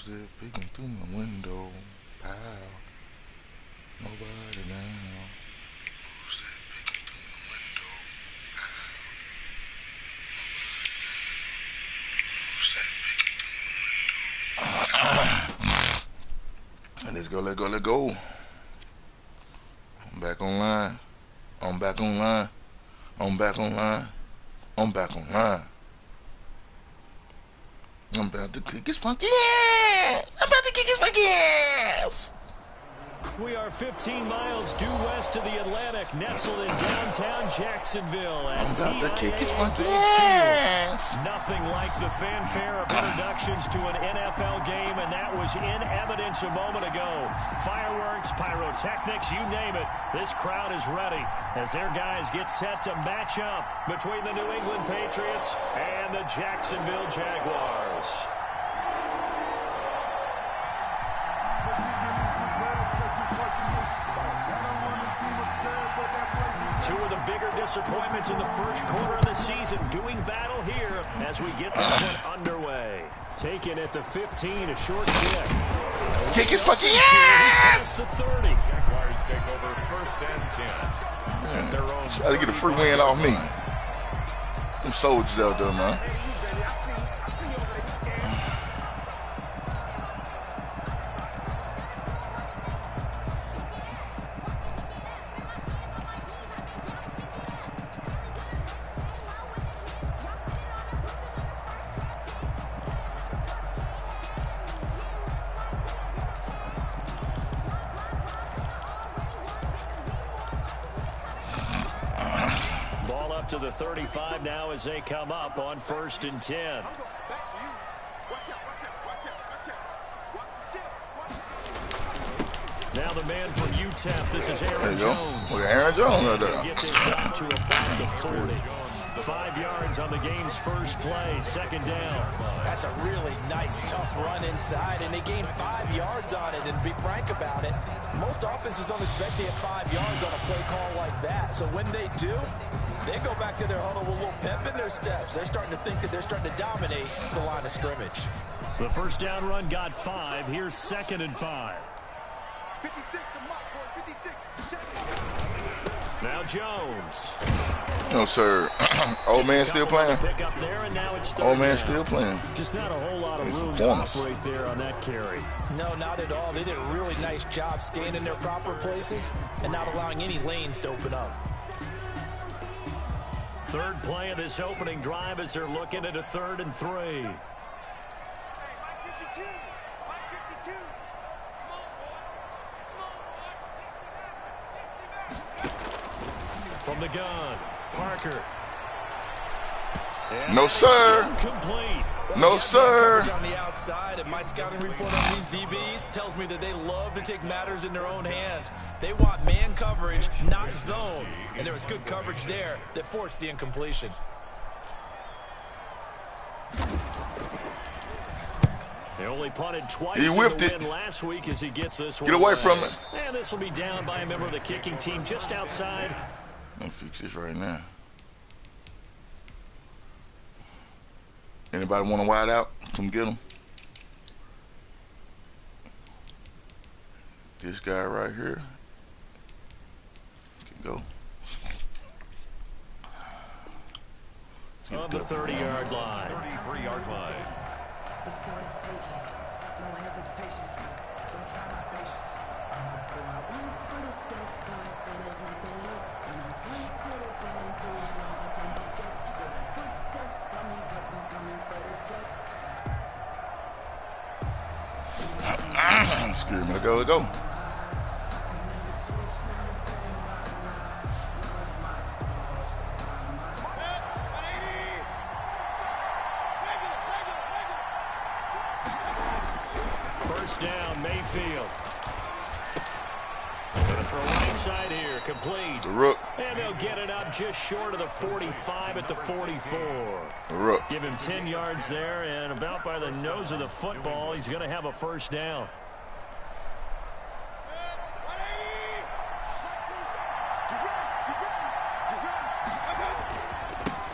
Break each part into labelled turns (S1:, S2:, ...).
S1: Who's that peeking through my window? Pow. Nobody now. Who's that peeking through my window? Pow. Who's that peeking through my window? Let's go, let's go, let's go. I'm back online. I'm back online. I'm back online. I'm back online. I'm about to kick his funky ass. I'm about to kick his funky ass.
S2: We are 15 miles due west of the Atlantic, nestled in downtown Jacksonville.
S1: I'm about to kick his funky ass.
S2: Nothing like the fanfare of introductions to an NFL game, and that was in evidence a moment ago. Fireworks, pyrotechnics, you name it. This crowd is ready as their guys get set to match up between the New England Patriots and the Jacksonville Jaguars. Two of the bigger disappointments in the first quarter of the season doing battle here as we get this one underway. Taken at the 15, a short kick.
S1: Kick his fucking ass!
S2: The 30.
S3: Jaguars take over first and 10. Their own
S1: try to get a free win off me. Them soldiers out there, man.
S2: To the 35 now as they come up on 1st and 10. Now the man from UTEP, this is Aaron Jones.
S1: Look at Aaron Jones right there.
S2: Get this out to about the 40. 5 yards on the game's first play, second down.
S4: That's a really nice, tough run inside, and they gained 5 yards on it. And to be frank about it, most offenses don't expect to get 5 yards on a play call like that. So when they do, they go back to their huddle with a little pep in their steps. They're starting to think that they're starting to dominate the line of scrimmage.
S2: The first down run got 5. Here's 2nd and 5.
S3: 56 to Mark, 56.
S2: Now Jones.
S1: No, sir. Old man still playing.
S2: Pick up there, and now it's
S1: Old man still playing.
S2: Just not a whole lot of room to operate there on that carry.
S4: No, not at all. They did a really nice job staying in their proper places and not allowing any lanes to open up.
S2: Third play of this opening drive as they're looking at a 3rd and 3. From the gun, Parker. And
S1: no, sir.
S2: Complete.
S1: No, sir.
S4: On the outside, and my scouting report on these DBs tells me that they love to take matters in their own hands. They want man coverage, not zone. And there was good coverage there that forced the incompletion.
S2: They only punted twice
S1: he whiffed
S2: in the
S1: it.
S2: win last week as he gets this one.
S1: Get away from it.
S2: And this will be down by a member of the kicking team just outside.
S1: I'm gonna fix this right now. Anybody want to wide out? Come get him. This guy right here can go.
S2: On the 30-yard line.
S3: 33-yard line.
S5: Let's go and take it. No hesitation. Don't try my patience. I'm gonna go out one for the safe point till there's nothing left. And I'm going to the bed until we know nothing but gets. With the footsteps coming, cause we're coming for the jet.
S1: Excuse me, let go, let go.
S2: First down, Mayfield. Gonna throw right side here, complete.
S1: The Rook.
S2: And they'll get it up just short of the 45 at the 44.
S1: The Rook.
S2: Give him 10 yards there, and about by the nose of the football, he's going to have a first down.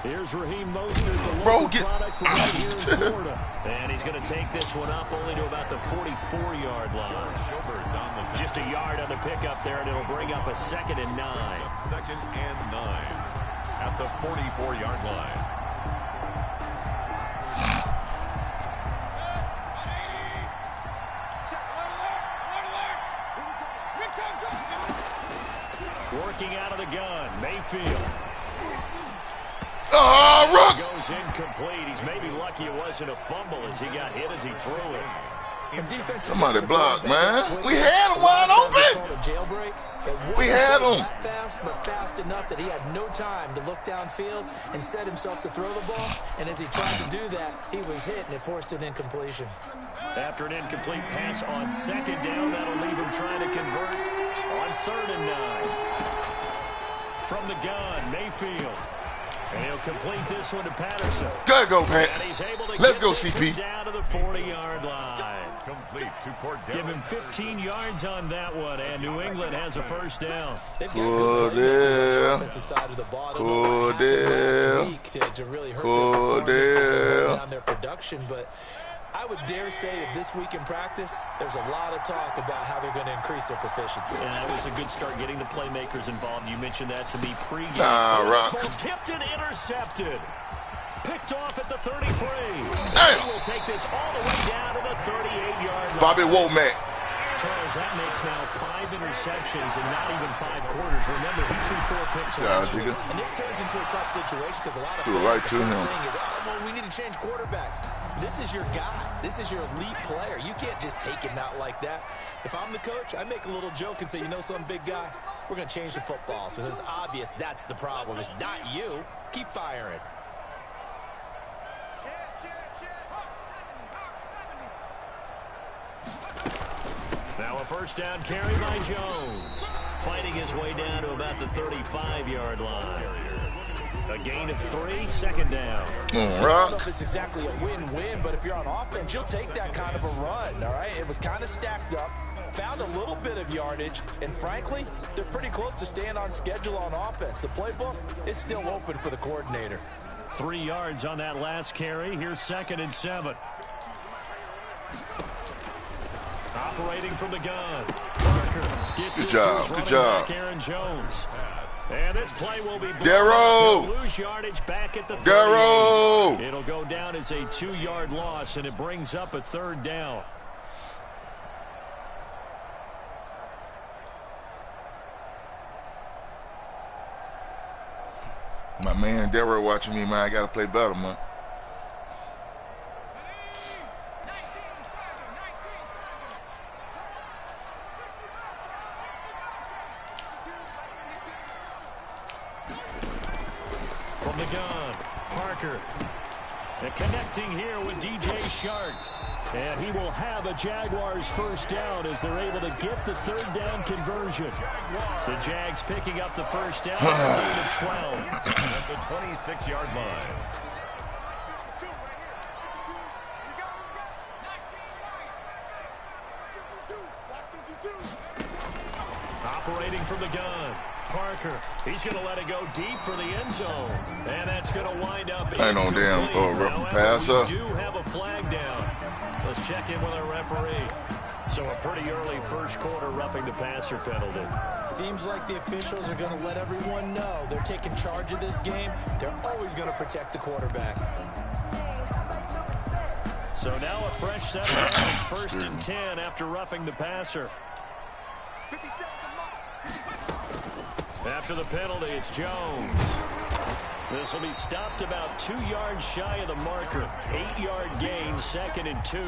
S2: Here's Raheem Mostert, the
S1: Bro,
S2: local
S1: get...
S2: product from right here in Florida. And he's going to take this one up only to about the 44-yard line. Just a yard on the pickup there, and it'll bring up a 2nd and 9.
S3: 2nd and 9 at the 44-yard line.
S2: Working out of the gun, Mayfield.
S1: Rook!
S2: Goes incomplete. He's maybe lucky it wasn't a fumble as he got hit as he threw it.
S1: Somebody blocked, man. We had him wide open. We had him.
S4: Fast, but fast enough that he had no time to look downfield and set himself to throw the ball. And as he tried to do that, he was hit, and it forced an incompletion.
S2: After an incomplete pass on 2nd down, that'll leave him trying to convert on 3rd and 9. From the gun, Mayfield. And he'll complete this one to Patterson.
S1: Gotta go, Pat.
S2: And he's able to
S1: Let's
S2: get
S1: go,
S2: this
S1: CP.
S2: one down to the 40-yard line.
S3: Complete to Cordell.
S2: Give him 15 yards on that one, and New England has a 1st down.
S1: Cordell.
S4: On their production, but I would dare say that this week in practice, there's a lot of talk about how they're going to increase their proficiency.
S2: And that was a good start getting the playmakers involved. You mentioned that to me pre-game.
S1: Rock.
S2: Tipped and intercepted. Picked off at the 33.
S1: Damn.
S2: He will take this all the way down to the 38-yard line.
S1: Bobby Womack.
S2: Charles, that makes now 5 interceptions in not even 5 quarters. Remember, he threw 4 picks last year.
S4: And this turns into a tough situation because a lot of
S1: threw it right to him.
S4: Thing is, well, we need to change quarterbacks. This is your guy. This is your elite player. You can't just take him out like that. If I'm the coach, I make a little joke and say, you know, some big guy, we're going to change the football. So it's obvious that's the problem. It's not you. Keep firing.
S2: Now a 1st down carry by Jones. Fighting his way down to about the 35-yard line. A gain of 3, 2nd down.
S4: I don't know if it's exactly a win-win, but if you're on offense, you'll take that kind of a run, all right? It was kind of stacked up, found a little bit of yardage, and frankly, they're pretty close to staying on schedule on offense. The playbook is still open for the coordinator.
S2: 3 yards on that last carry. Here's 2nd and 7. Operating from the gun. Parker gets
S1: Good job. Good job.
S2: Back Aaron Jones. And this play will be
S1: Darrow.
S2: lose yardage back at the 30.
S1: Darrow.
S2: It'll go down as a 2-yard loss, and it brings up a 3rd down.
S1: My man Darrow watching me, man. I gotta play better, man.
S2: From the gun, Parker. And connecting here with DJ Shark. And he will have a Jaguars 1st down as they're able to get the 3rd down conversion. The Jags picking up the 1st down at the gain of 12.
S3: At the 26-yard line.
S2: Operating from the gun, Parker. He's going to let it go deep for the end zone. And that's going to wind up
S1: Ain't no damn roughing passer.
S2: We do have a flag down. Let's check in with our referee. So a pretty early 1st quarter roughing the passer penalty.
S4: Seems like the officials are going to let everyone know they're taking charge of this game. They're always going to protect the quarterback.
S2: So now a fresh set of downs, 1st and 10 after roughing the passer. After the penalty, it's Jones. This will be stopped about 2 yards shy of the marker. 8-yard gain, 2nd and 2.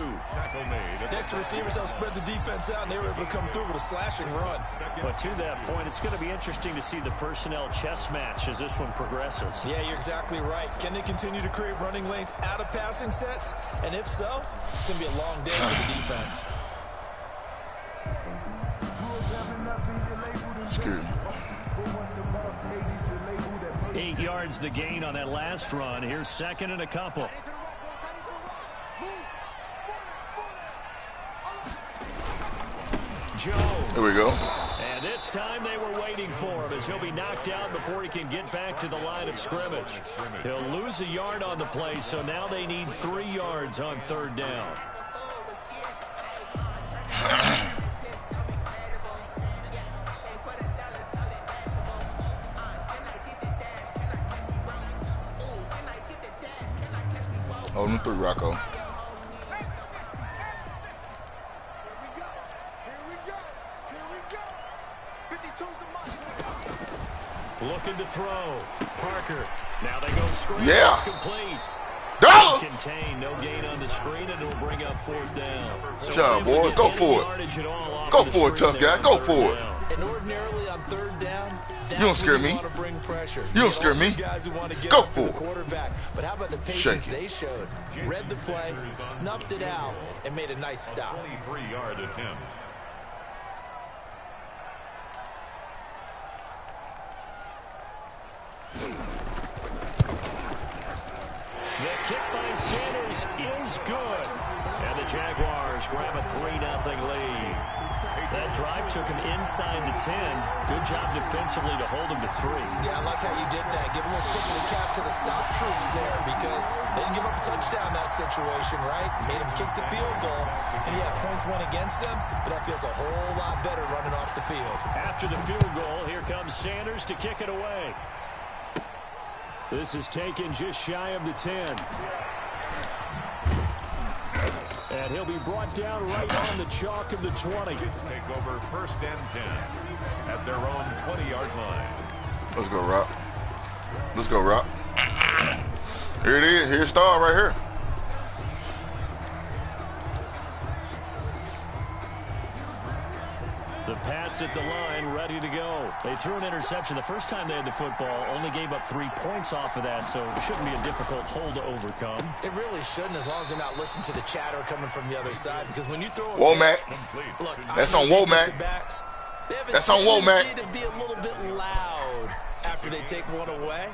S4: Next receivers help spread the defense out, and they were able to come through with a slashing run.
S2: But to that point, it's going to be interesting to see the personnel chess match as this one progresses.
S4: Yeah, you're exactly right. Can they continue to create running lanes out of passing sets? And if so, it's going to be a long day for the defense.
S1: Excuse me.
S2: 8 yards the gain on that last run. Here's 2nd and a couple. Jones
S1: Here we go.
S2: And this time they were waiting for him as he'll be knocked out before he can get back to the line of scrimmage. He'll lose a yard on the play, so now they need 3 yards on 3rd down.
S1: Hold them 3, Rocco.
S2: Looking to throw. Parker. Now they go screen.
S1: Yeah.
S2: It's complete.
S1: Dollar.
S2: Contain. No gain on the screen, and it'll bring up 4th down.
S1: Good job, boys. Go for it. Go for it, tough guy. Go for it.
S4: And ordinarily on 3rd down,
S1: you don't scare me. You don't scare me. Go for it.
S4: Quarterback. But how about the patience they showed? Read the play, snuffed it out, and made a nice stop.
S3: 23-yard attempt.
S2: The kick by Sanders is good. And the Jaguars grab a 3-0 lead. That drive took him inside the 10. Good job defensively to hold him to 3.
S4: Yeah, I like how you did that. Give a little tip of the cap to the stop troops there because they didn't give up a touchdown in that situation, right? Made them kick the field goal. And yeah, points went against them, but that feels a whole lot better running off the field.
S2: After the field goal, here comes Sanders to kick it away. This is taken just shy of the 10. And he'll be brought down right on the chalk of the 20.
S3: Take over 1st and 10 at their own 20-yard line.
S1: Let's go, Rock. Let's go, Rock. Here it is. Here's Star right here.
S2: The Pats at the line, ready to go. They threw an interception the first time they had the football, only gave up 3 points off of that, so it shouldn't be a difficult hole to overcome.
S4: It really shouldn't, as long as they're not listening to the chatter coming from the other side, because when you throw a
S1: Womack.
S4: look,
S1: That's on Womack. That's on Womack.
S4: They have a tendency to be a little bit loud after they take one away,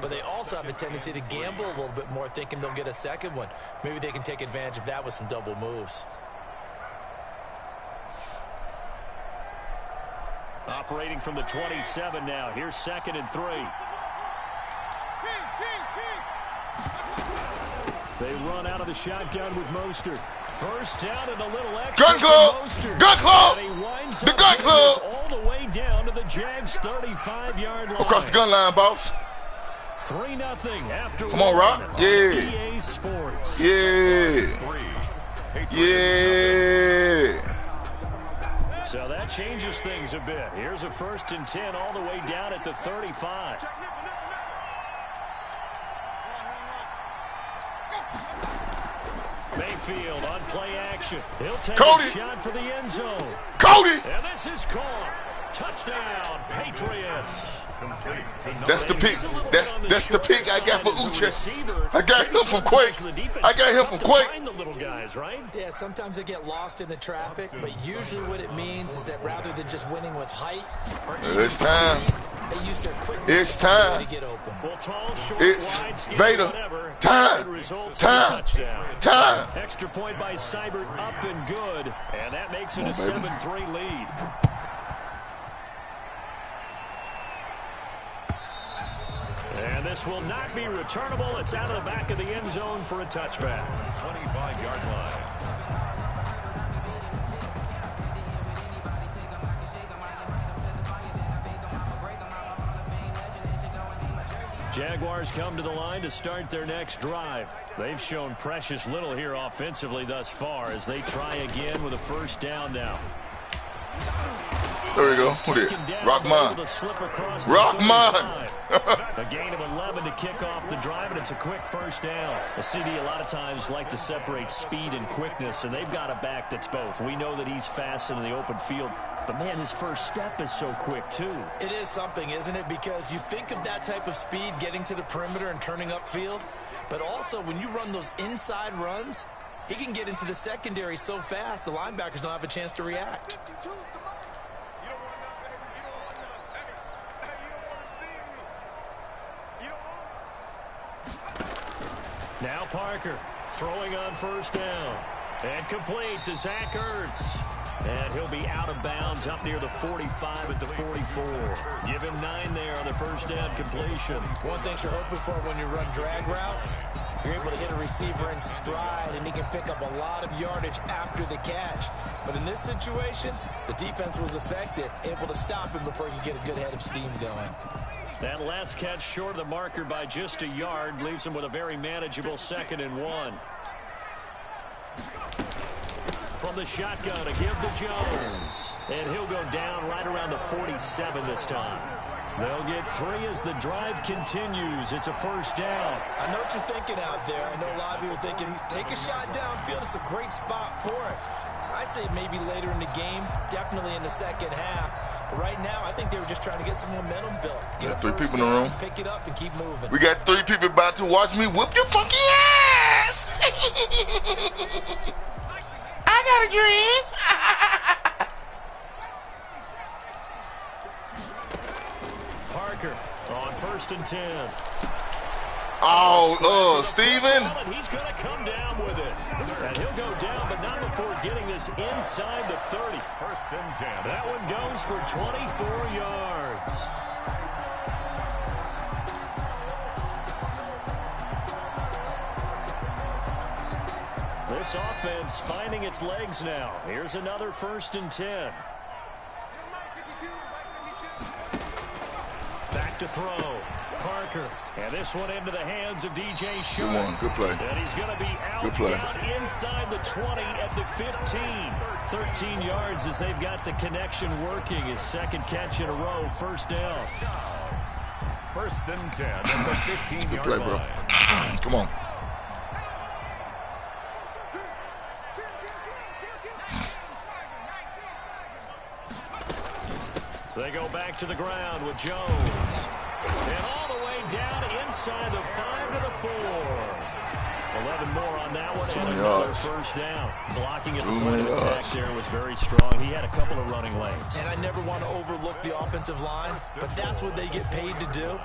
S4: but they also have a tendency to gamble a little bit more, thinking they'll get a second one. Maybe they can take advantage of that with some double moves.
S2: Operating from the 27 now. Here's 2nd and 3. They run out of the shotgun with Mostert. 1st down and a little extra.
S1: Gun club! Gun club! The gun club!
S2: All the way down to the Jags' 35-yard line.
S1: Across the gun line, boss.
S2: 3-0 after.
S1: Come on, Rock. Yeah.
S2: EA Sports.
S1: Yeah. Yeah.
S2: So that changes things a bit. Here's a 1st and 10 all the way down at the 35. Mayfield on play action. He'll take a shot for the end zone.
S1: Cody!
S2: And this is caught. Touchdown, Patriots.
S1: That's the pick. That's the pick I got for Uche. I got him from Quake. I got him from Quake.
S2: The little guys, right?
S4: Yeah, sometimes they get lost in the traffic, but usually what it means is that rather than just winning with height or
S1: it's time.
S4: Speed, they use their quickness
S1: it's time.
S4: to get open.
S2: Well, tall, short,
S1: it's
S2: wide, skinny,
S1: Vader.
S2: Whatever,
S1: Time. Time.
S2: Extra point by Seibert, up and good, and that makes it a 7-3 lead. And this will not be returnable. It's out of the back of the end zone for a touchback.
S3: 25-yard line.
S2: Jaguars come to the line to start their next drive. They've shown precious little here offensively thus far as they try again with a 1st down now.
S1: There we go. Who did? Rockman. Rockman.
S2: A gain of 11 to kick off the drive, and it's a quick 1st down. The CD a lot of times like to separate speed and quickness, and they've got a back that's both. We know that he's fast in the open field, but man, his 1st step is so quick too. It is something, isn't it? Because you think of that type of speed getting to the perimeter and turning upfield, but also when you run those inside runs, he can get into the secondary so fast the linebackers don't have a chance to react. Now Parker throwing on 1st down. And complete to Zach Ertz. And he'll be out of bounds up near the 45 at the 44. Give him 9 there on the first down completion.
S4: One thing you're hoping for when you run drag routes, you're able to hit a receiver in stride, and he can pick up a lot of yardage after the catch. But in this situation, the defense was effective, able to stop him before he could get a good head of steam going.
S2: That last catch short of the marker by just a yard leaves him with a very manageable 2nd and 1. From the shotgun, a give to Jones. And he'll go down right around the 47 this time. They'll get 3 as the drive continues. It's a first down.
S4: I know what you're thinking out there. I know a lot of you are thinking, take a shot downfield. It's a great spot for it. I'd say maybe later in the game, definitely in the second half. But right now, I think they were just trying to get some momentum built.
S1: Got 3 people in the room.
S4: Pick it up and keep moving.
S1: We got 3 people about to watch me whoop your funky ass. I got a dream.
S2: Parker on 1st and 10.
S1: Oh, Steven.
S2: He's going to come down with it. And he'll go down, but not before getting this inside the 30.
S3: 1st and 10.
S2: That one goes for 24 yards. This offense finding its legs now. Here's another 1st and 10. Back to throw. Parker. And this one into the hands of DJ Shark.
S1: Good one. Good play.
S2: And he's going to be out down inside the 20 at the 15. 13 yards as they've got the connection working. His 2nd catch in a row. First down.
S3: 1st and 10 at the 15-yard
S1: Good play, bro.
S3: line.
S1: Come on.
S2: They go back to the ground with Jones. And all the way down inside the 5 to the 4. 11 more on that one. And another first down. Blocking at the point of attack there was very strong. He had a couple of running lanes.
S4: And I never want to overlook the offensive line, but that's what they get paid to do.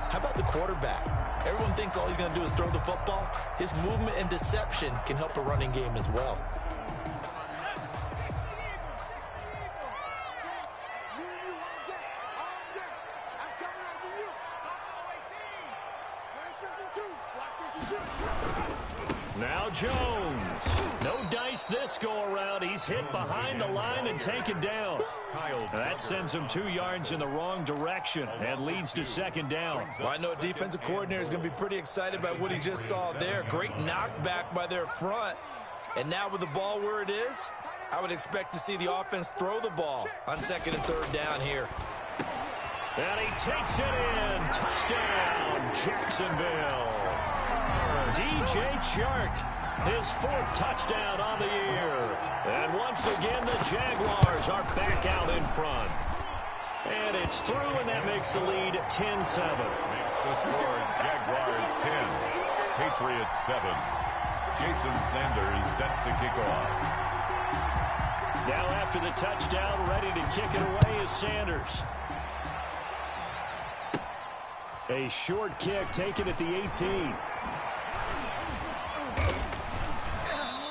S4: How about the quarterback? Everyone thinks all he's going to do is throw the football. His movement and deception can help a running game as well.
S2: Now Jones. No dice this go-around. He's hit behind the line and taken down. That sends him 2 yards in the wrong direction and leads to 2nd down.
S4: Well, I know a defensive coordinator is going to be pretty excited by what he just saw there. Great knockback by their front. And now with the ball where it is, I would expect to see the offense throw the ball on 2nd and 3rd down here.
S2: And he takes it in. Touchdown, Jacksonville. DJ Chark, his 4th touchdown on the year. And once again, the Jaguars are back out in front. And it's through, and that makes the lead 10-7.
S3: Makes the score Jaguars 10, Patriots 7. Jason Sanders set to kick off.
S2: Now after the touchdown, ready to kick it away is Sanders. A short kick taken at the 18.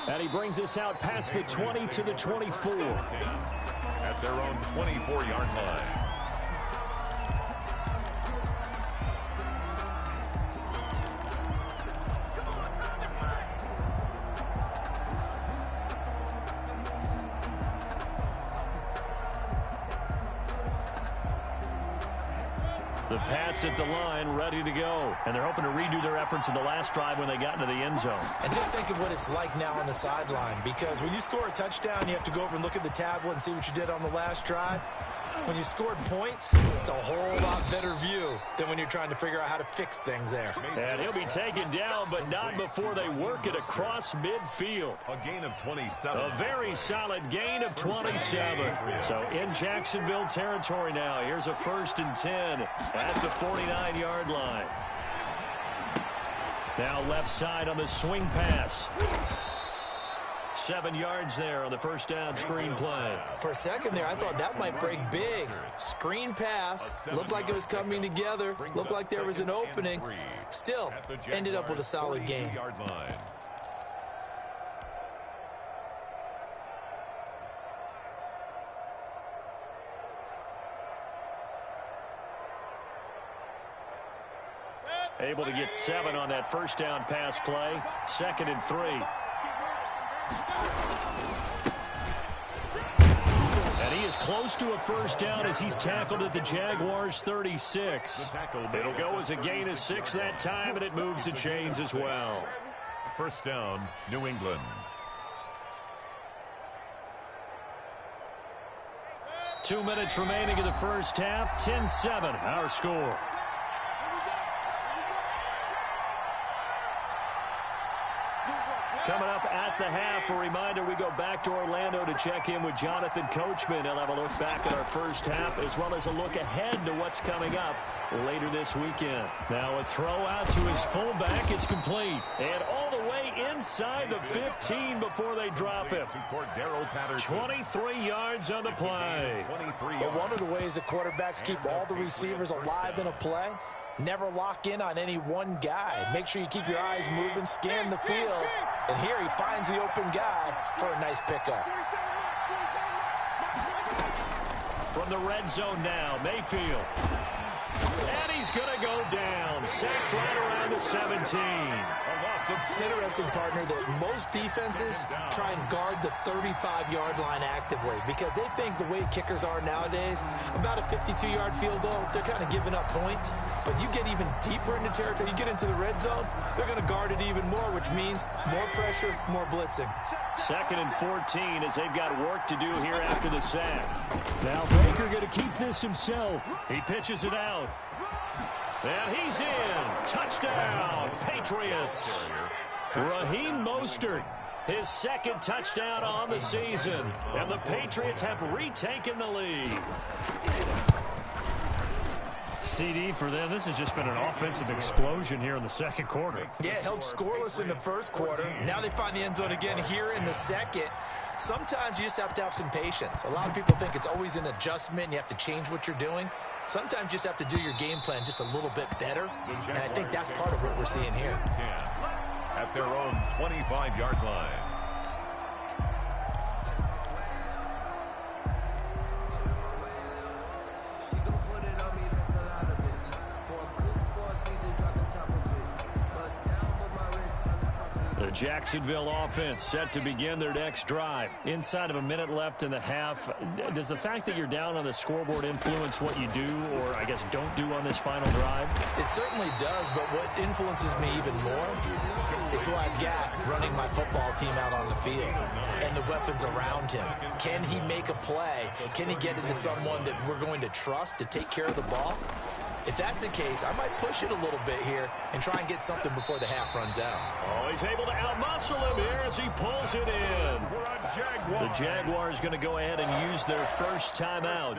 S2: And he brings us out past the 20 to the 24.
S3: At their own 24-yard line.
S2: The Pats at the line, ready to go. And they're hoping to redo their efforts in the last drive when they got into the end zone.
S4: And just think of what it's like now on the sideline, because when you score a touchdown, you have to go over and look at the tablet and see what you did on the last drive. When you scored points, it's a whole lot better view than when you're trying to figure out how to fix things there.
S2: And he'll be taken down, but not before they work it across midfield.
S3: A gain of 27.
S2: A very solid gain of 27. So in Jacksonville territory now. Here's a 1st and 10 at the 49-yard line. Now left side on the swing pass. 7 yards there on the first down screen play.
S4: For a second there, I thought that might break big. Screen pass. Looked like it was coming together. Looked like there was an opening. Still, ended up with a solid game.
S2: Able to get 7 on that first down pass play. 2nd and 3. And he is close to a first down as he's tackled at the Jaguars' 36. It'll go as a gain of 6 that time, and it moves the chains as well.
S3: First down, New England.
S2: 2 minutes remaining in the first half. 10-7, our score. Coming up at the half, a reminder, we go back to Orlando to check in with Jonathan Coachman. He'll have a look back at our first half as well as a look ahead to what's coming up later this weekend. Now a throw out to his fullback is complete. And all the way inside the 15 before they drop him. 23 yards on the play.
S4: But one of the ways the quarterbacks keep all the receivers alive in a play, never lock in on any one guy. Make sure you keep your eyes moving, scan the field. And here he finds the open guy for a nice pickup.
S2: From the red zone now, Mayfield. And he's going to go down. Sacked right around the 17.
S4: It's interesting, partner, that most defenses try and guard the 35-yard line actively because they think the way kickers are nowadays, about a 52-yard field goal, they're kind of giving up points. But you get even deeper into territory, you get into the red zone, they're going to guard it even more, which means more pressure, more blitzing.
S2: 2nd and 14 as they've got work to do here after the sack. Now Baker going to keep this himself. He pitches it out. And he's in. Touchdown, Patriots. Raheem Mostert, his 2nd touchdown on the season. And the Patriots have retaken the lead. CD for them, this has just been an offensive explosion here in the 2nd quarter.
S4: Yeah, held scoreless in the 1st quarter. Now they find the end zone again here in the 2nd. Sometimes you just have to have some patience. A lot of people think it's always an adjustment and you have to change what you're doing. Sometimes you just have to do your game plan just a little bit better, and I think that's part of what we're seeing here.
S3: At their own 25-yard line.
S2: The Jacksonville offense set to begin their next drive. Inside of a minute left in the half, does the fact that you're down on the scoreboard influence what you do or, I guess, don't do on this final drive?
S4: It certainly does, but what influences me even more is who I've got running my football team out on the field and the weapons around him. Can he make a play? Can he get into someone that we're going to trust to take care of the ball? If that's the case, I might push it a little bit here and try and get something before the half runs out.
S2: Oh, he's able to outmuscle him here as he pulls it in. The Jaguars going to go ahead and use their first timeout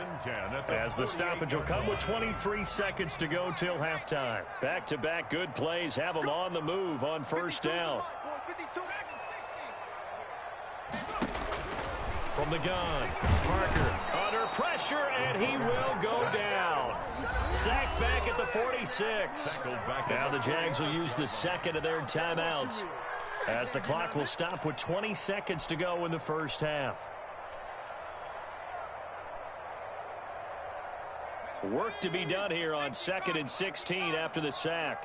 S2: as the stoppage will come with 23 seconds to go till halftime. Back-to-back good plays have them on the move on first down. From the gun, Parker under pressure, and he will go down. Sacked back at the 46. Now the Jags will use the 2nd of their timeouts as the clock will stop with 20 seconds to go in the first half. Work to be done here on 2nd and 16 after the sack.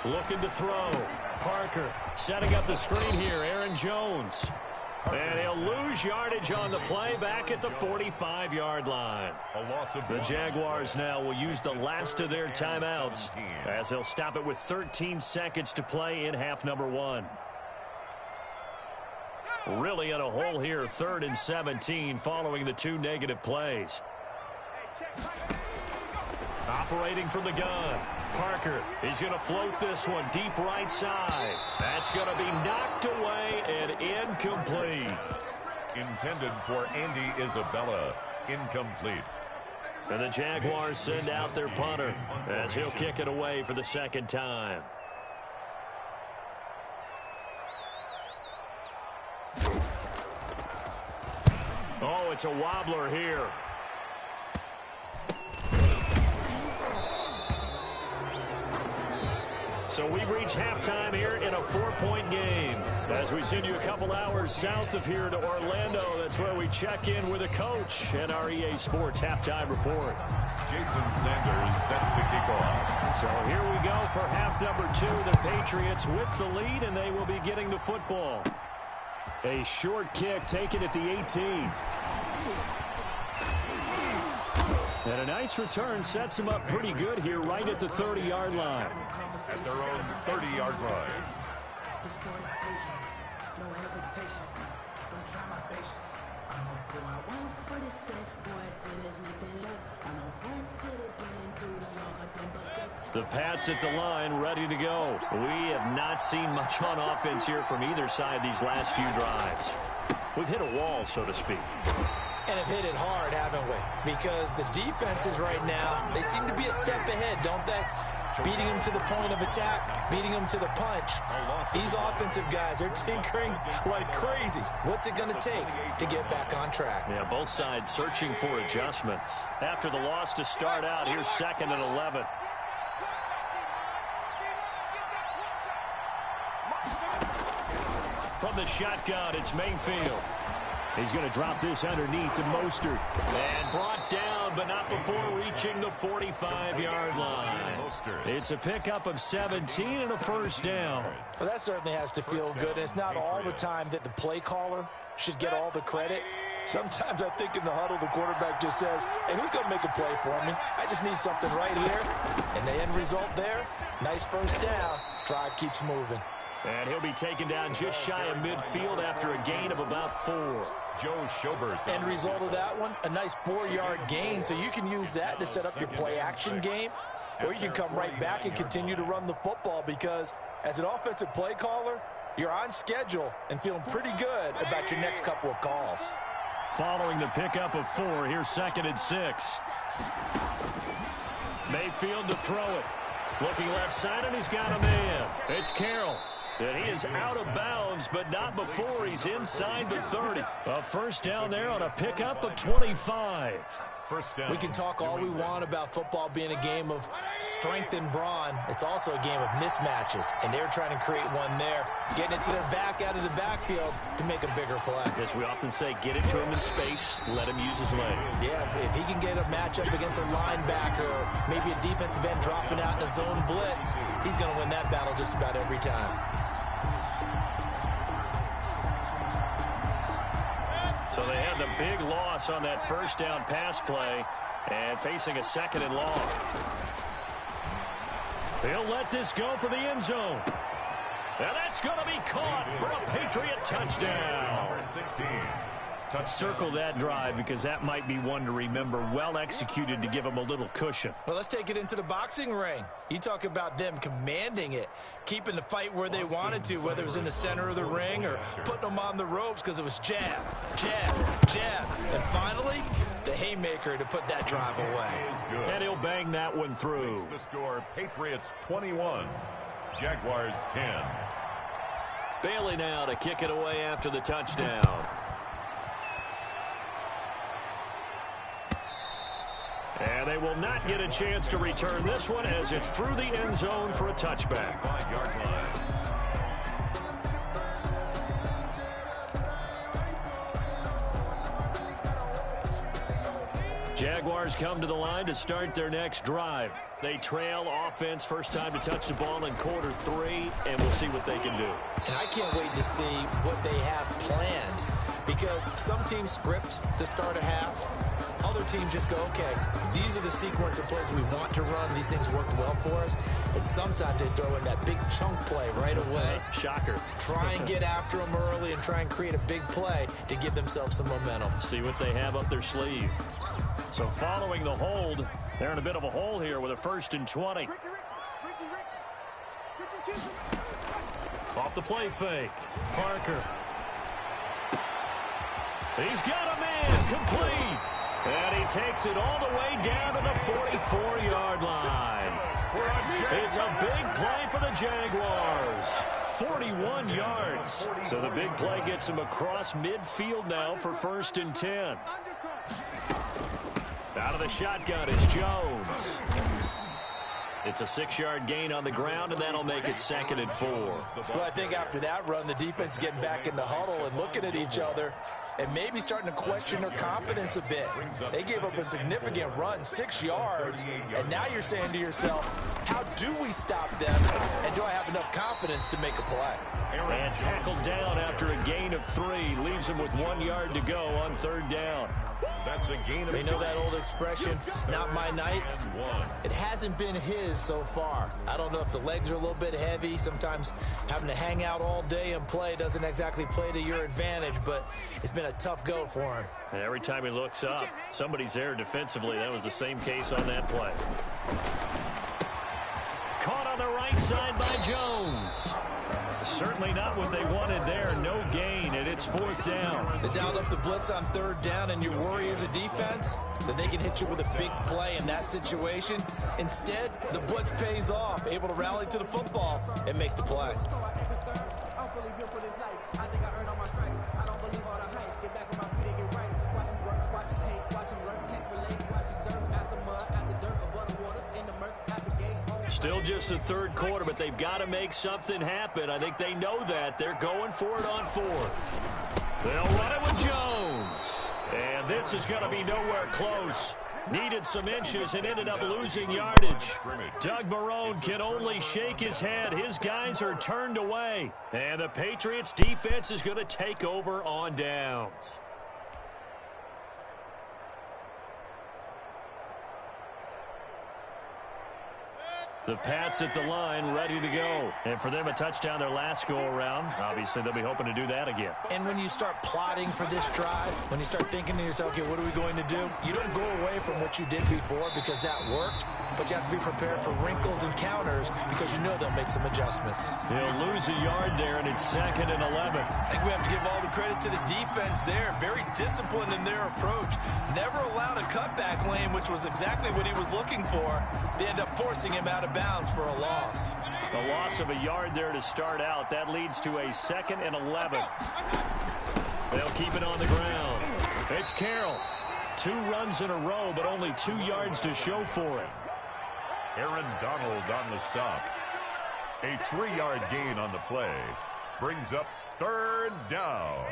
S2: Looking to throw. Parker setting up the screen here. Aaron Jones. And he'll lose yardage on the play back at the 45-yard line. The Jaguars now will use the last of their timeouts as they'll stop it with 13 seconds to play in half number 1. Really in a hole here, 3rd and 17 following the 2 negative plays. Operating from the gun. Parker, he's going to float this one deep right side. That's going to be knocked away and incomplete.
S3: Intended for Andy Isabella. Incomplete.
S2: And the Jaguars send out their punter as he'll kick it away for the 2nd time. Oh, it's a wobbler here. So we've reached halftime here in a 4-point game. As we send you a couple hours south of here to Orlando, that's where we check in with a coach and our EA Sports halftime report.
S3: Jason Sanders set to kick off.
S2: So here we go for half number 2. The Patriots with the lead, and they will be getting the football. A short kick taken at the 18. And a nice return sets them up pretty good here right at the 30-yard line.
S3: At their own 30-yard line.
S5: It's for the taking. No hesitation. Don't try my patience. I'm gonna go out 1 for the set. Boy, till there's nothing left. I'm gonna run to the bed until we all got them buckets.
S2: The Pats at the line, ready to go. We have not seen much on offense here from either side these last few drives. We've hit a wall, so to speak.
S4: And have hit it hard, haven't we? Because the defenses right now, they seem to be a step ahead, don't they? Beating them to the point of attack, beating them to the punch. These offensive guys, they're tinkering like crazy. What's it going to take to get back on track?
S2: Yeah, both sides searching for adjustments. After the loss to start out, here's 2nd and 11. From the shotgun, it's Mayfield. He's going to drop this underneath to Mostert. And brought down, but not before reaching the 45-yard line. It's a pickup of 17 and a first down.
S4: Well, that certainly has to feel good. And it's not all the time that the play caller should get all the credit. Sometimes I think in the huddle, the quarterback just says, hey, who's going to make a play for me? I just need something right here. And the end result there, nice first down. Drive keeps moving.
S2: And he'll be taken down just shy of midfield after a gain of about 4.
S3: Joe Schobert.
S4: End result of that one, a nice 4-yard gain. So you can use that to set up your play-action game, or you can come right back and continue to run the football because as an offensive play caller, you're on schedule and feeling pretty good about your next couple of calls.
S2: Following the pickup of 4, here's 2nd and 6. Mayfield to throw it. Looking left side, and he's got a man. It's Carroll. And he is out of bounds, but not before he's inside the 30. A first down there on a pickup of 25.
S3: First down.
S4: We can talk all we want about football being a game of strength and brawn. It's also a game of mismatches, and they're trying to create one there, getting it to their back out of the backfield to make a bigger play.
S2: As we often say, get it to him in space, let him use his leg.
S4: Yeah, if he can get a matchup against a linebacker or maybe a defensive end dropping out in a zone blitz, he's going to win that battle just about every time.
S2: So they had the big loss on that first down pass play and facing a 2nd and long. He'll let this go for the end zone. And that's going to be caught for a Patriot touchdown.
S3: Number 16.
S2: Circle that drive because that might be one to remember. Well executed to give him a little cushion.
S4: Well, let's take it into the boxing ring. You talk about them commanding it, keeping the fight where they wanted to, whether it was in the center of the ring or putting them on the ropes because it was jab, jab, jab. And finally, the haymaker to put that drive away.
S2: And he'll bang that one through.
S3: The score, Patriots 21, Jaguars 10.
S2: Bailey now to kick it away after the touchdown. And they will not get a chance to return this one as it's through the end zone for a touchback.
S3: 5-yard line.
S2: Jaguars come to the line to start their next drive. They trail offense, first time to touch the ball in quarter 3, and we'll see what they can do.
S4: And I can't wait to see what they have planned because some teams script to start a half. Other teams just go, okay, these are the sequence of plays we want to run. These things worked well for us. And sometimes they throw in that big chunk play right away.
S2: Shocker.
S4: Try and get after them early and try and create a big play to give themselves some momentum.
S2: See what they have up their sleeve. So following the hold, they're in a bit of a hole here with a 1st and 20. Off the play fake. Parker. He's got a man complete. And he takes it all the way down to the 44-yard line. It's a big play for the Jaguars. 41 yards. So the big play gets him across midfield now for 1st and 10. Out of the shotgun is Jones. It's a 6-yard gain on the ground, and that'll make it 2nd and 4.
S4: Well, I think after that run, the defense is getting back in the huddle and looking at each other and maybe starting to question their confidence a bit. They gave up a significant run, 6 yards, and now you're saying to yourself, how do we stop them, and do I have enough confidence to make a play?
S2: And tackled down after a gain of 3. Leaves him with 1 yard to go on 3rd down.
S3: That's a gain of 2.
S4: You know that old expression, it's not my night? It hasn't been his so far. I don't know if the legs are a little bit heavy. Sometimes having to hang out all day and play doesn't exactly play to your advantage, but it's been a tough go for him.
S2: And every time he looks up, somebody's there defensively. That was the same case on that play. Caught on the right side by Jones. Certainly not what they wanted there. No gain, and it's 4th down.
S4: They dialed up the blitz on 3rd down, and your worry as a defense that they can hit you with a big play in that situation. Instead, the blitz pays off, able to rally to the football and make the play.
S2: Still just the 3rd quarter, but they've got to make something happen. I think they know that. They're going for it on 4th. They'll run it with Jones. And this is going to be nowhere close. Needed some inches and ended up losing yardage. Doug Marrone can only shake his head. His guys are turned away. And the Patriots defense is going to take over on downs. The Pats at the line, ready to go. And for them, a touchdown their last go-around. Obviously, they'll be hoping to do that again.
S4: And when you start plotting for this drive, when you start thinking to yourself, okay, what are we going to do? You don't go away from what you did before because that worked, but you have to be prepared for wrinkles and counters because you know they'll make some adjustments.
S2: He'll lose a yard there, and it's 2nd and 11.
S4: I think we have to give all the credit to the defense there. Very disciplined in their approach. Never allowed a cutback lane, which was exactly what he was looking for. They end up forcing him out of bounds for a loss.
S2: A loss of a yard there to start out. That leads to a 2nd and 11. They'll keep it on the ground. It's Carroll. 2 runs in a row, but only 2 yards to show for it.
S3: Aaron Donald on the stop. A 3-yard gain on the play. Brings up 3rd down.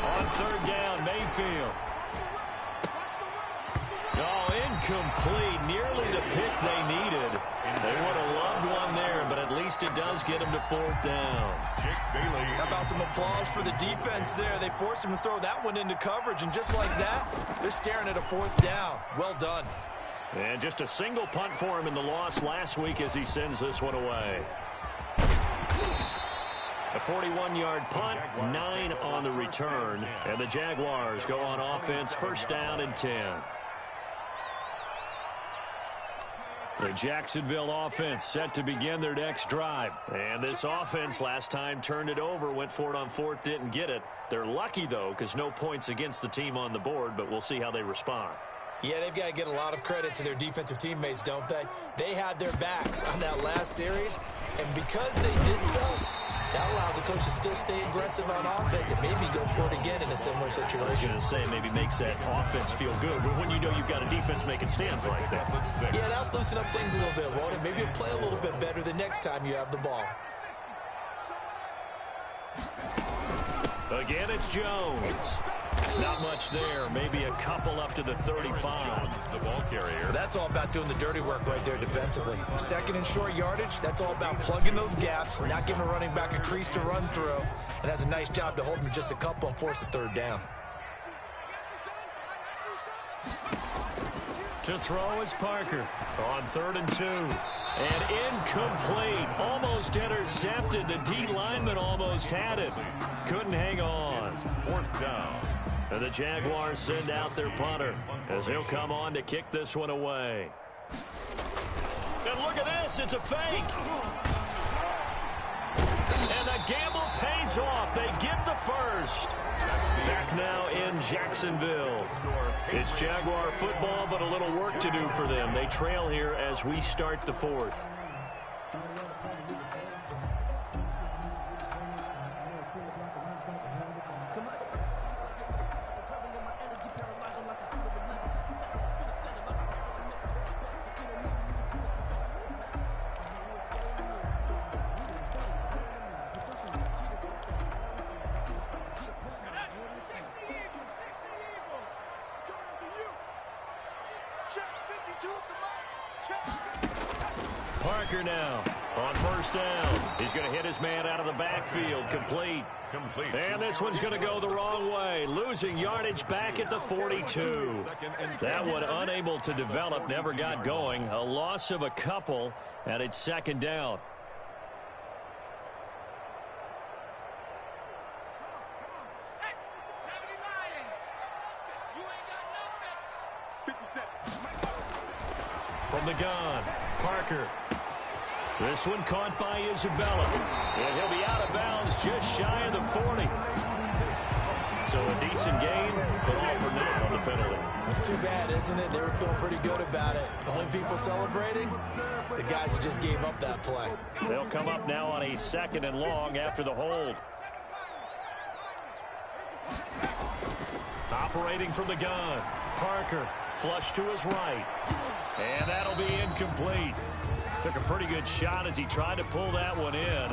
S2: On 3rd down, Mayfield. Oh, incomplete. Nearly the pick they needed. They would have loved one there, but at least it does get them to 4th down.
S3: Jake Bailey.
S4: How about some applause for the defense there? They forced him to throw that one into coverage, and just like that, they're staring at a 4th down. Well done.
S2: And just a single punt for him in the loss last week as he sends this one away. A 41-yard punt, 9 on the return, and the Jaguars go on offense, 1st down and 10. The Jacksonville offense set to begin their next drive. And this offense last time turned it over, went for it on 4th, didn't get it. They're lucky, though, because no points against the team on the board, but we'll see how they respond.
S4: Yeah, they've got to get a lot of credit to their defensive teammates, don't they? They had their backs on that last series, and because they did so, that allows the coach to still stay aggressive on offense and maybe go for it again in a similar situation.
S2: I was going to say, maybe makes that offense feel good when you know you've got a defense making stands like that.
S4: Yeah, that'll loosen up things a little bit, won't it? Maybe you'll play a little bit better the next time you have the ball.
S2: Again, it's Jones. Not much there. Maybe a couple up to the 35.
S3: The ball carrier.
S4: That's all about doing the dirty work right there defensively. 2nd and short yardage, that's all about plugging those gaps, not giving a running back a crease to run through, and has a nice job to hold him just a couple and force a 3rd down.
S2: To throw is Parker on 3rd and 2. And incomplete. Almost intercepted. The D lineman almost had it. Couldn't hang on.
S3: 4th down.
S2: And the Jaguars send out their punter as he'll come on to kick this one away. And look at this. It's a fake. And the gamble pays off. They get the 1st. Back now in Jacksonville. It's Jaguar football, but a little work to do for them. They trail here as we start the 4th. Parker now on first down. He's going to hit his man out of the backfield. Complete. And this one's going to go the wrong way. Losing yardage back at the 42. That one unable to develop, never got going. A loss of a couple, and it's second down. From the gun, Parker. This one caught by Isabella. And he'll be out of bounds just shy of the 40. So a decent gain, but all for naught on the penalty.
S4: It's too bad, isn't it? They were feeling pretty good about it. The only people celebrating, the guys who just gave up that play.
S2: They'll come up now on a second and long after the hold. Operating from the gun, Parker, flush to his right. And that'll be incomplete. Took a pretty good shot as he tried to pull that one in.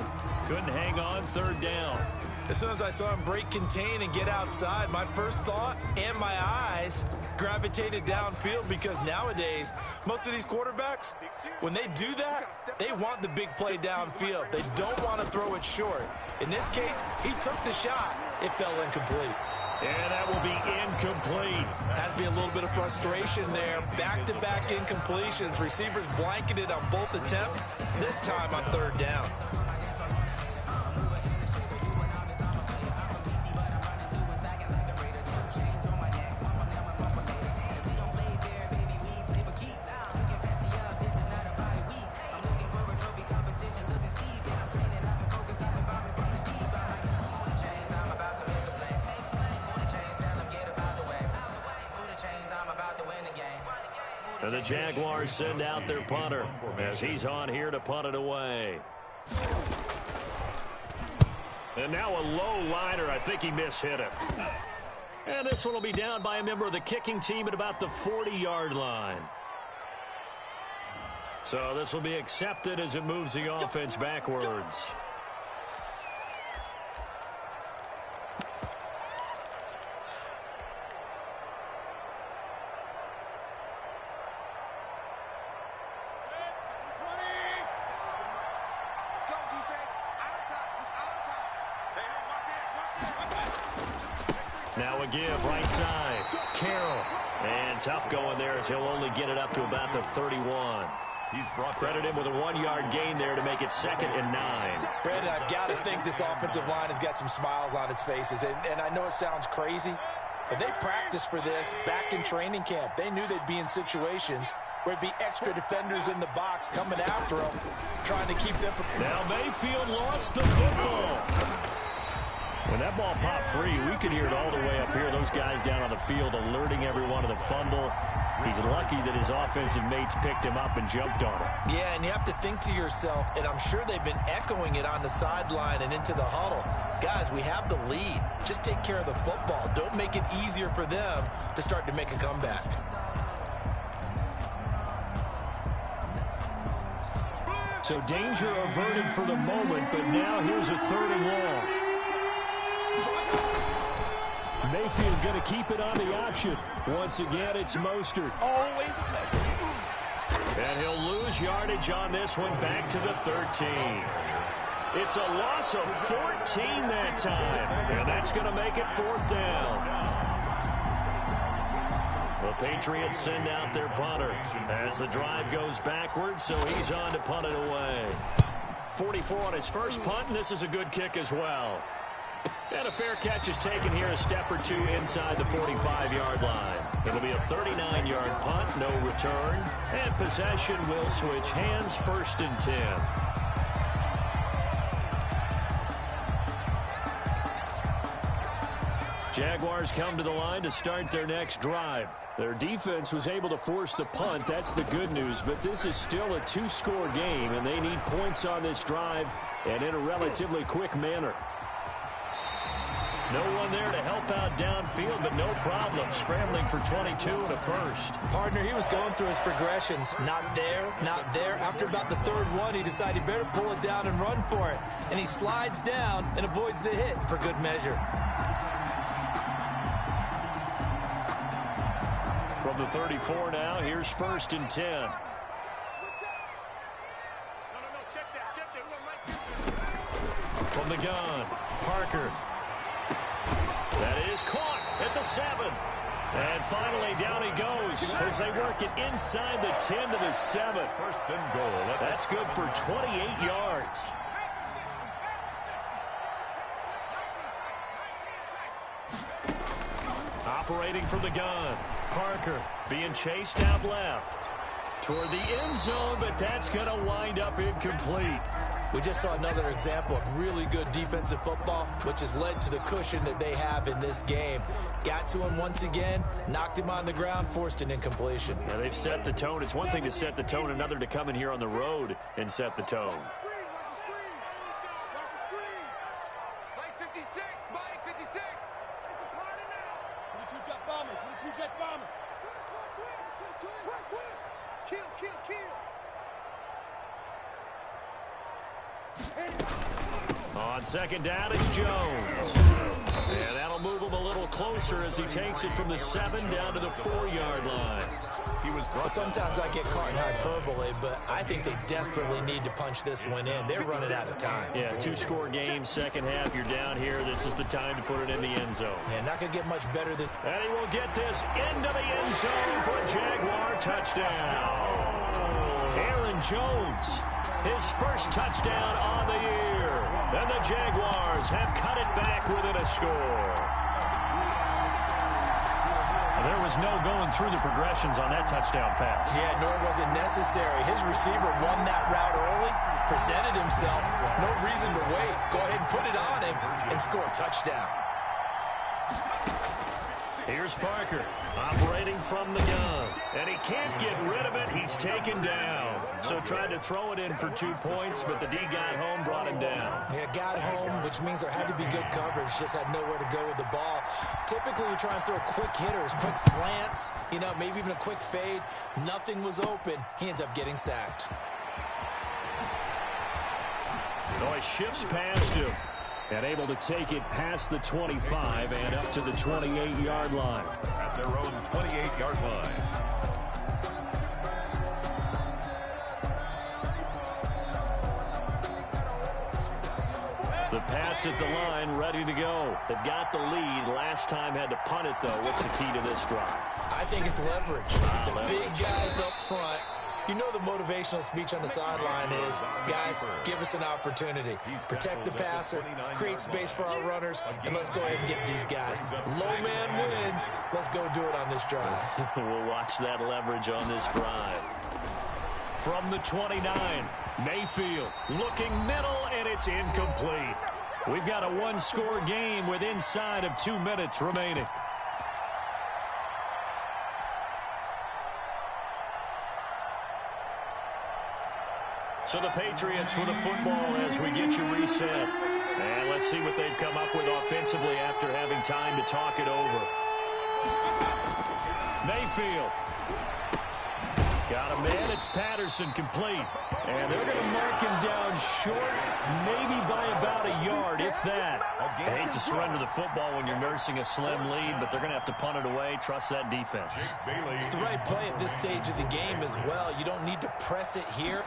S2: Couldn't hang on, third down.
S4: As soon as I saw him break contain and get outside, my first thought and my eyes gravitated downfield, because nowadays, most of these quarterbacks, when they do that, they want the big play downfield. They don't want to throw it short. In this case, he took the shot. It fell incomplete.
S2: And that will be incomplete.
S4: Has to be a little bit of frustration there. Back-to-back incompletions. Receivers blanketed on both attempts, this time on third down.
S2: And the Jaguars send out their punter as he's on here to punt it away. And now a low liner. I think he mishit it. And this one will be down by a member of the kicking team at about the 40-yard line. So this will be accepted as it moves the offense backwards. Now a give right side. Carroll. And tough going there as he'll only get it up to about the 31. He's brought credit him with a 1-yard gain there to make it 2nd and 9.
S4: Brandon, I've got to think this offensive line has got some smiles on its faces. And I know it sounds crazy, but they practiced for this back in training camp. They knew they'd be in situations where it'd be extra defenders in the box coming after them, trying to keep them from...
S2: Now Mayfield lost the football. When that ball popped free, we could hear it all the way up here. Those guys down on the field alerting everyone of the fumble. He's lucky that his offensive mates picked him up and jumped on it.
S4: Yeah, and you have to think to yourself, and I'm sure they've been echoing it on the sideline and into the huddle. Guys, we have the lead. Just take care of the football. Don't make it easier for them to start to make a comeback.
S2: So danger averted for the moment, but now here's a 3rd and long. Mayfield going to keep it on the option. Once again, it's Mostert. And he'll lose yardage on this one, back to the 13. It's a loss of 14 that time. And that's going to make it 4th down. The Patriots send out their punter as the drive goes backwards, so he's on to punt it away. 44 on his first punt, and this is a good kick as well. And a fair catch is taken here, a step or two inside the 45-yard line. It'll be a 39-yard punt, no return. And possession will switch hands, 1st and 10. Jaguars come to the line to start their next drive. Their defense was able to force the punt. That's the good news. But this is still a 2-score game, and they need points on this drive and in a relatively quick manner. No one there to help out downfield, but no problem. Scrambling for 22 and a first.
S4: Partner, he was going through his progressions. Not there, not there. After about the 3rd one, he decided he better pull it down and run for it. And he slides down and avoids the hit for good measure.
S2: From the 34 now, here's 1st and 10. From the gun, Parker. That is caught at the 7. And finally, down he goes as they work it inside the 10 to the 7.
S3: First and goal.
S2: That's good for 28 yards. Operating from the gun, Parker being chased out left toward the end zone, but that's going to wind up incomplete.
S4: We just saw another example of really good defensive football, which has led to the cushion that they have in this game. Got to him once again, knocked him on the ground, forced an incompletion.
S2: Yeah, they've set the tone. It's one thing to set the tone, another to come in here on the road and set the tone.
S6: Mike 56, Mike 56. It's a party now. 22 jet bombers, 22 jet bombers. Quick. Kill.
S2: On second down, it's Jones. And that'll move him a little closer as he takes it from the 7 down to the 4-yard line.
S4: Sometimes I get caught in hyperbole, but I think they desperately need to punch this one in. They're running out of time.
S2: Yeah, 2-score game, second half, you're down here. This is the time to put it in the end zone.
S4: Yeah, not going to get much better than...
S2: And he will get this into the end zone for a Jaguar touchdown. Aaron Jones, his first touchdown on the year. And the Jaguars have cut it back within a score. There was no going through the progressions on that touchdown pass.
S4: Yeah, nor was it necessary. His receiver won that route early, presented himself. No reason to wait. Go ahead and put it on him and score a touchdown.
S2: Here's Parker operating from the gun. And he can't get rid of it. He's taken down. So tried to throw it in for 2 points, but the D got home, brought him down.
S4: Yeah, got home, which means there had to be good coverage. Just had nowhere to go with the ball. Typically, you try and throw quick hitters, quick slants, maybe even a quick fade. Nothing was open. He ends up getting sacked.
S2: Oh, he shifts past him. And able to take it past the 25 and up to the 28-yard line.
S3: At their own 28-yard line.
S2: The Pats at the line, ready to go. They've got the lead. Last time had to punt it, though. What's the key to this drive?
S4: I think it's leverage. The big guys up front. You know the motivational speech on the sideline is, guys, give us an opportunity. Protect the passer, create space for our runners, and let's go ahead and get these guys. Low man wins. Let's go do it on this drive.
S2: We'll watch that leverage on this drive. From the 29, Mayfield looking middle, and it's incomplete. We've got a one-score game with inside of 2 minutes remaining. So the Patriots with the football as we get you reset. And let's see what they've come up with offensively after having time to talk it over. Mayfield. Got a man. It's Patterson complete. And they're going to mark him down short, maybe by about a yard, if that. I hate to surrender the football when you're nursing a slim lead, but they're going to have to punt it away. Trust that defense.
S4: It's the right play at this stage of the game as well. You don't need to press it here.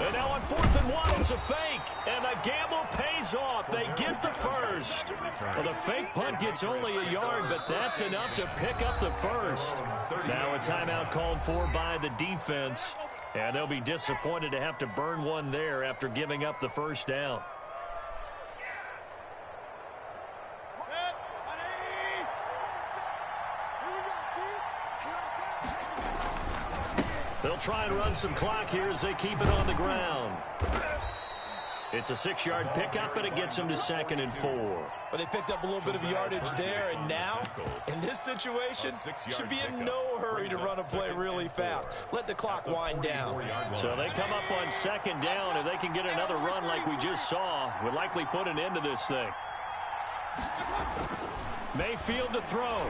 S2: And now on 4th and 1, it's a fake. And the gamble pays off. They get the first. Well, the fake punt gets only a yard, but that's enough to pick up the first. Now a timeout called for by the defense. And they'll be disappointed to have to burn one there after giving up the first down. They'll try and run some clock here as they keep it on the ground. It's a 6-yard pickup, and it gets them to 2nd and 4.
S4: But they picked up a little bit of yardage there, and now, in this situation, should be in no hurry to run a play really fast. Let the clock wind down.
S2: So they come up on 2nd down. If they can get another run like we just saw, would likely put an end to this thing. Mayfield to throw.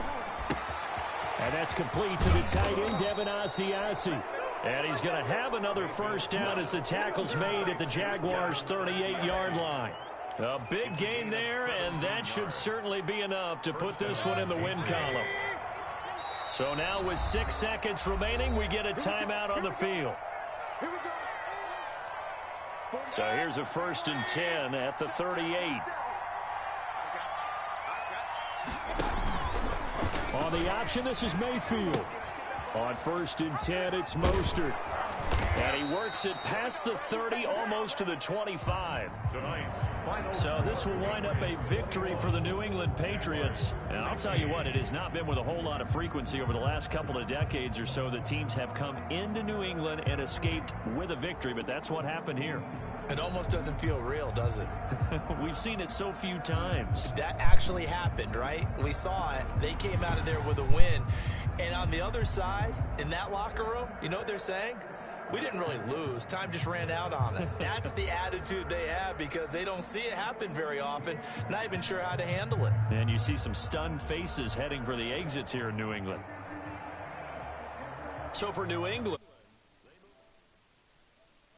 S2: And that's complete to the tight end, Devin Asiasi. And he's going to have another first down as the tackle's made at the Jaguars' 38-yard line. A big gain there, and that should certainly be enough to put this one in the win column. So now with 6 seconds remaining, we get a timeout on the field. So here's a 1st and 10 at the 38. On the option, this is Mayfield. On 1st and 10, it's Mostert. And he works it past the 30, almost to the 25. So this will wind up a victory for the New England Patriots. And I'll tell you what, it has not been with a whole lot of frequency over the last couple of decades or so that teams have come into New England and escaped with a victory. But that's what happened here.
S4: It almost doesn't feel real, does it?
S2: We've seen it so few times.
S4: That actually happened, right? We saw it. They came out of there with a win. And on the other side, in that locker room, you know what they're saying? We didn't really lose. Time just ran out on us. That's the attitude they have because they don't see it happen very often. Not even sure how to handle it.
S2: And you see some stunned faces heading for the exits here in New England. So for New England.